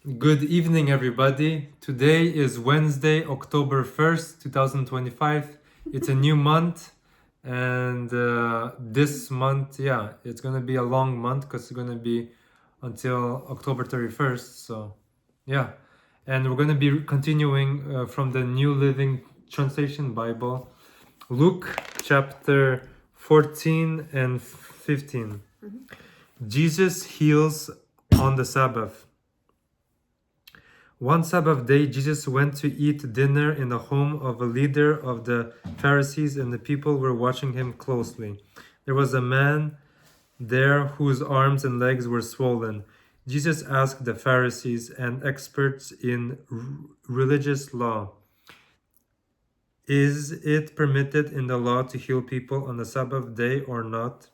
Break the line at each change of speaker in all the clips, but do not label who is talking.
Good evening, everybody. Today is Wednesday, October 1st, 2025. It's a new month, and this month, it's going to be a long month because it's going to be until October 31st. So, yeah. And we're going to be continuing from the New Living Translation Bible, Luke chapter 14 and 15. Jesus heals on the Sabbath. One Sabbath day, Jesus went to eat dinner in the home of a leader of the Pharisees, and the people were watching him closely. There was a man there whose arms and legs were swollen. Jesus asked the Pharisees and experts in religious law, "Is it permitted in the law to heal people on the Sabbath day or not?"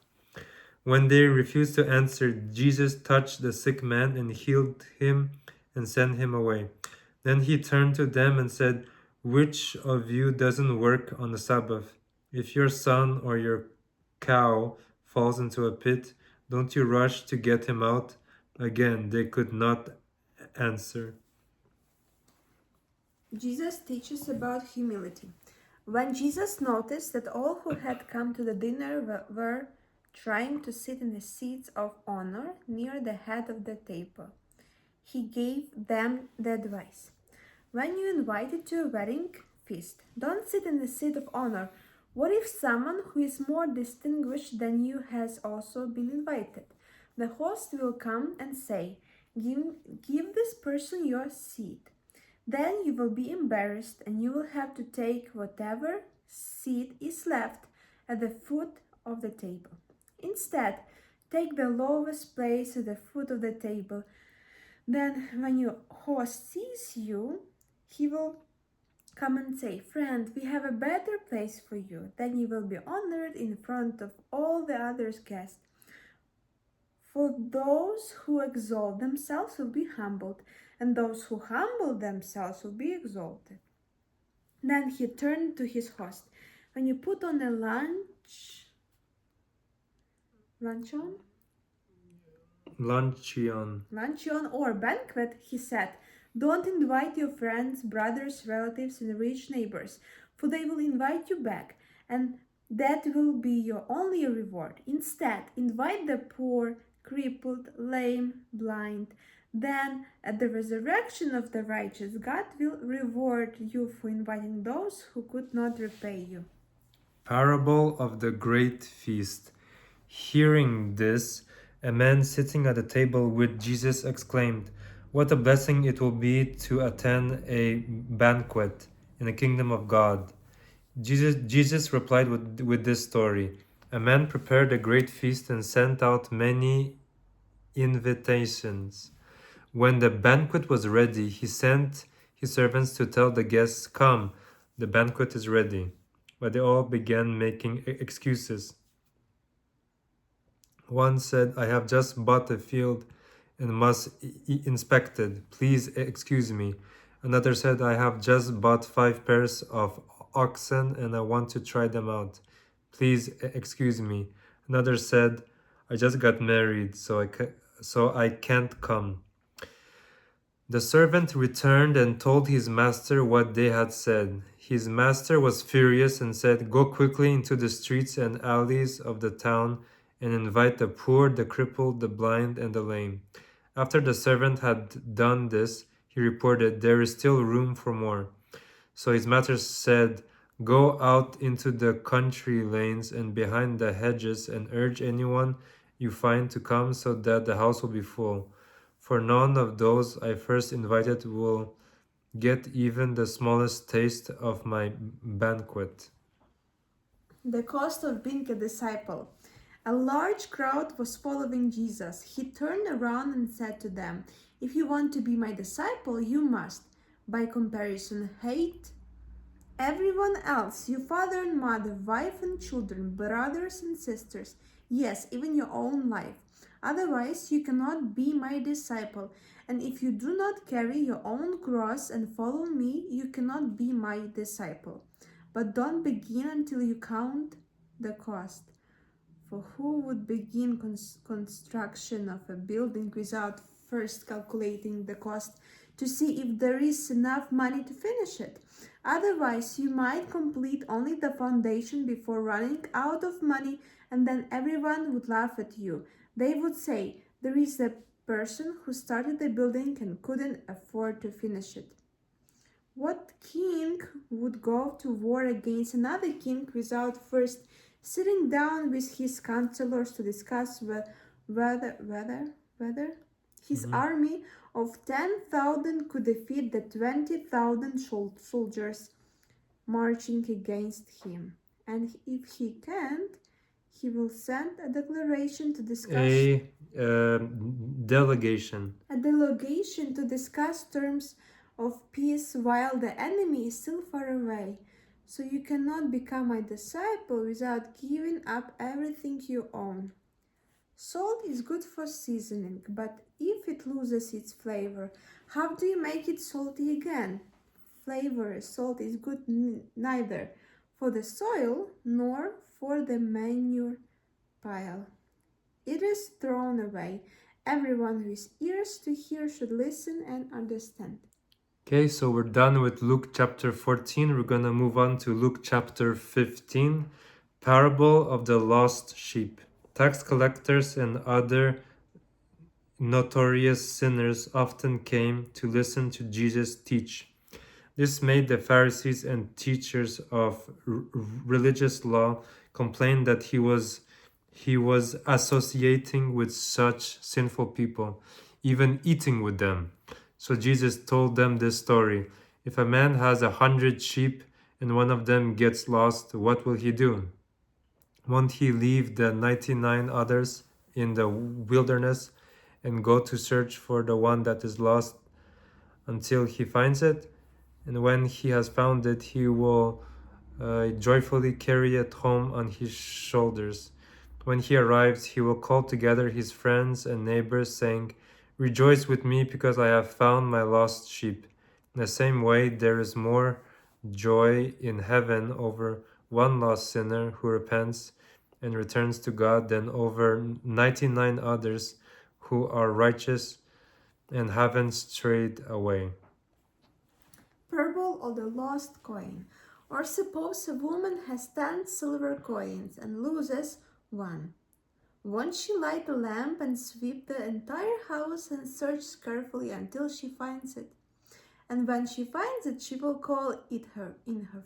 When they refused to answer, Jesus touched the sick man and healed him and sent him away. Then he turned to them and said, "Which of you doesn't work on the Sabbath? If your son or your cow falls into a pit, don't you rush to get him out?" Again, they could not answer.
Jesus teaches about humility. When Jesus noticed that all who had come to the dinner were trying to sit in the seats of honor near the head of the table, he gave them the advice: when you invited to a wedding feast, don't sit in the seat of honor. What if someone who is more distinguished than you has also been invited? The host will come and say, give this person your seat. Then you will be embarrassed and you will have to take whatever seat is left at the foot of the table. Instead, take the lowest place at the foot of the table. Then, when your host sees you, he will come and say, "Friend, we have a better place for you." Then you will be honored in front of all the other guests. For those who exalt themselves will be humbled, and those who humble themselves will be exalted. Then he turned to his host. When you put on a luncheon or banquet, he said, don't invite your friends, brothers, relatives, and rich neighbors, for they will invite you back, and that will be your only reward. Instead, invite the poor, crippled, lame, blind. Then, at the resurrection of the righteous, God will reward you for inviting those who could not repay you.
Parable of the Great Feast. Hearing this, a man sitting at the table with Jesus exclaimed, "What a blessing it will be to attend a banquet in the kingdom of God." Jesus replied with this story. A man prepared a great feast and sent out many invitations. When the banquet was ready, he sent his servants to tell the guests, "Come, the banquet is ready." But they all began making excuses. One said, "I have just bought a field and must inspect it. Please excuse me." Another said, "I have just bought 5 pairs of oxen and I want to try them out. Please excuse me." Another said, "I just got married, so I can't come." The servant returned and told his master what they had said. His master was furious and said, "Go quickly into the streets and alleys of the town and invite the poor, the crippled, the blind, and the lame." After the servant had done this, he reported, "There is still room for more." So his master said, "Go out into the country lanes and behind the hedges and urge anyone you find to come so that the house will be full. For none of those I first invited will get even the smallest taste of my banquet."
The cost of being a disciple. A large crowd was following Jesus. He turned around and said to them, "If you want to be my disciple, you must, by comparison, hate everyone else, your father and mother, wife and children, brothers and sisters, yes, even your own life. Otherwise, you cannot be my disciple. And if you do not carry your own cross and follow me, you cannot be my disciple. But don't begin until you count the cost. For who would begin construction of a building without first calculating the cost to see if there is enough money to finish it. Otherwise, you might complete only the foundation before running out of money, and then everyone would laugh at you. They would say, "There is a person who started the building and couldn't afford to finish it." What king would go to war against another king without first sitting down with his counselors to discuss whether his
Mhm.
army of 10,000 could defeat the 20,000 soldiers marching against him? And if he can't, he will send a declaration to discuss
A delegation.
a delegation to discuss terms of peace while the enemy is still far away. So you cannot become a disciple without giving up everything you own. Salt is good for seasoning, but if it loses its flavor, how do you make it salty again? Flavor salt is good neither for the soil nor for the manure pile. It is thrown away. Everyone who has ears to hear should listen and understand.
Okay, so we're done with Luke chapter 14. We're going to move on to Luke chapter 15, Parable of the Lost Sheep. Tax collectors and other notorious sinners often came to listen to Jesus teach. This made the Pharisees and teachers of religious law complain that he was associating with such sinful people, even eating with them. So Jesus told them this story. If a man has 100 sheep and one of them gets lost, what will he do? Won't he leave the 99 others in the wilderness and go to search for the one that is lost until he finds it? And when he has found it, he will joyfully carry it home on his shoulders. When he arrives, he will call together his friends and neighbors, saying, "Rejoice with me because I have found my lost sheep." In the same way, there is more joy in heaven over one lost sinner who repents and returns to God than over 99 others who are righteous and haven't strayed away.
Parable of the lost coin. Or suppose a woman has 10 silver coins and loses one. Won't she light a lamp and sweep the entire house and search carefully until she finds it? And when she finds it, she will call it her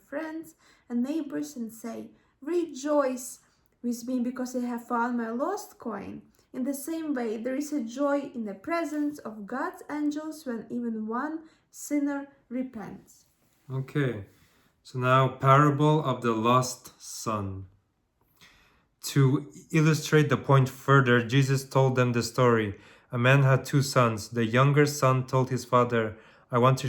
friends and neighbors and say, "Rejoice with me because I have found my lost coin." In the same way, there is a joy in the presence of God's angels when even one sinner repents.
Okay, so now parable of the lost son. To illustrate the point further, Jesus told them the story. A man had two sons. The younger son told his father, I want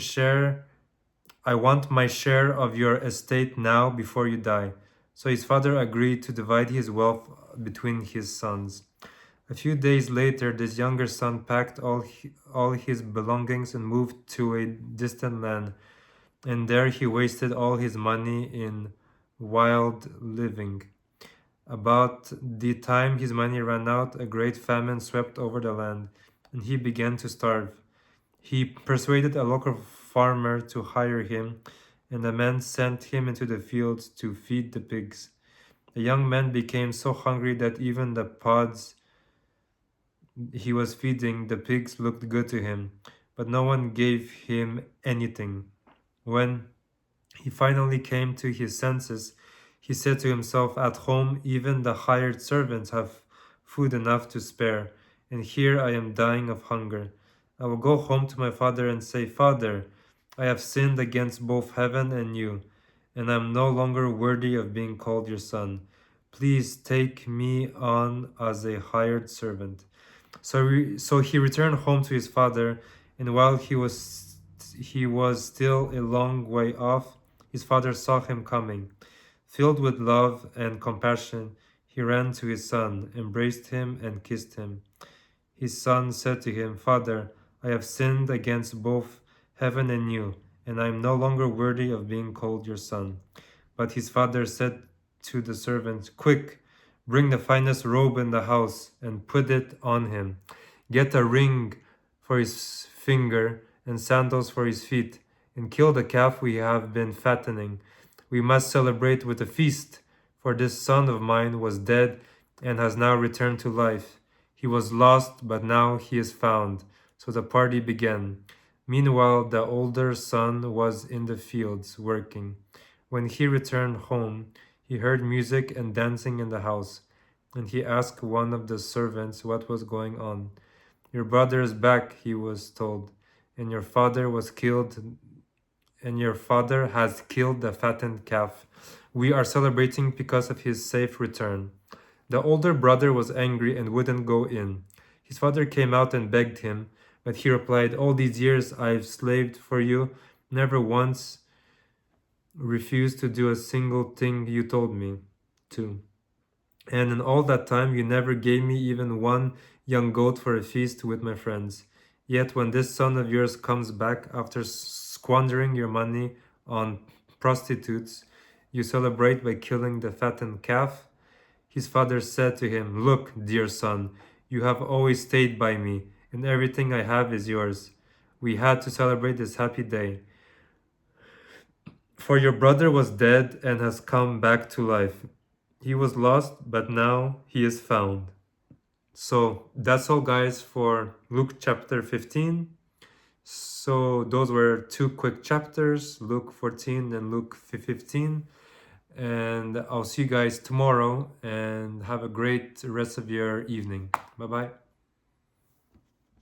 my share of your estate now before you die." So his father agreed to divide his wealth between his sons. A few days later, this younger son packed all his belongings and moved to a distant land. And there he wasted all his money in wild living. About the time his money ran out, a great famine swept over the land, and he began to starve. He persuaded a local farmer to hire him, and the man sent him into the fields to feed the pigs. The young man became so hungry that even the pods he was feeding the pigs looked good to him, but no one gave him anything. When he finally came to his senses, he said to himself, "At home, even the hired servants have food enough to spare, and here I am dying of hunger. I will go home to my father and say, 'Father, I have sinned against both heaven and you, and I am no longer worthy of being called your son. Please take me on as a hired servant.'" So he returned home to his father, and while he was still a long way off, his father saw him coming. Filled with love and compassion, he ran to his son, embraced him, and kissed him. His son said to him, "Father, I have sinned against both heaven and you, and I am no longer worthy of being called your son." But his father said to the servant, "Quick, bring the finest robe in the house and put it on him. Get a ring for for his finger and sandals for his feet, and kill the calf we have been fattening. We must celebrate with a feast, for this son of mine was dead and has now returned to life. He was lost, but now he is found. So the party began. Meanwhile, the older son was in the fields working. When he returned home, he heard music and dancing in the house, and he asked one of the servants what was going on. Your brother is back, he was told, and your father was killed, and your father has killed the fattened calf. We are celebrating because of his safe return. The older brother was angry and wouldn't go in. His father came out and begged him, but he replied, All these years I've slaved for you, never once refused to do a single thing you told me to. And in all that time you never gave me even one young goat for a feast with my friends. Yet when this son of yours comes back after squandering your money on prostitutes, you celebrate by killing the fattened calf? His father said to him, Look, dear son, you have always stayed by me, and everything I have is yours. We had to celebrate this happy day. For your brother was dead and has come back to life. He was lost, but now he is found. So that's all, guys, for Luke chapter 15. So those were two quick chapters, Luke 14 and Luke 15. And I'll see you guys tomorrow and have a great rest of your evening. Bye bye.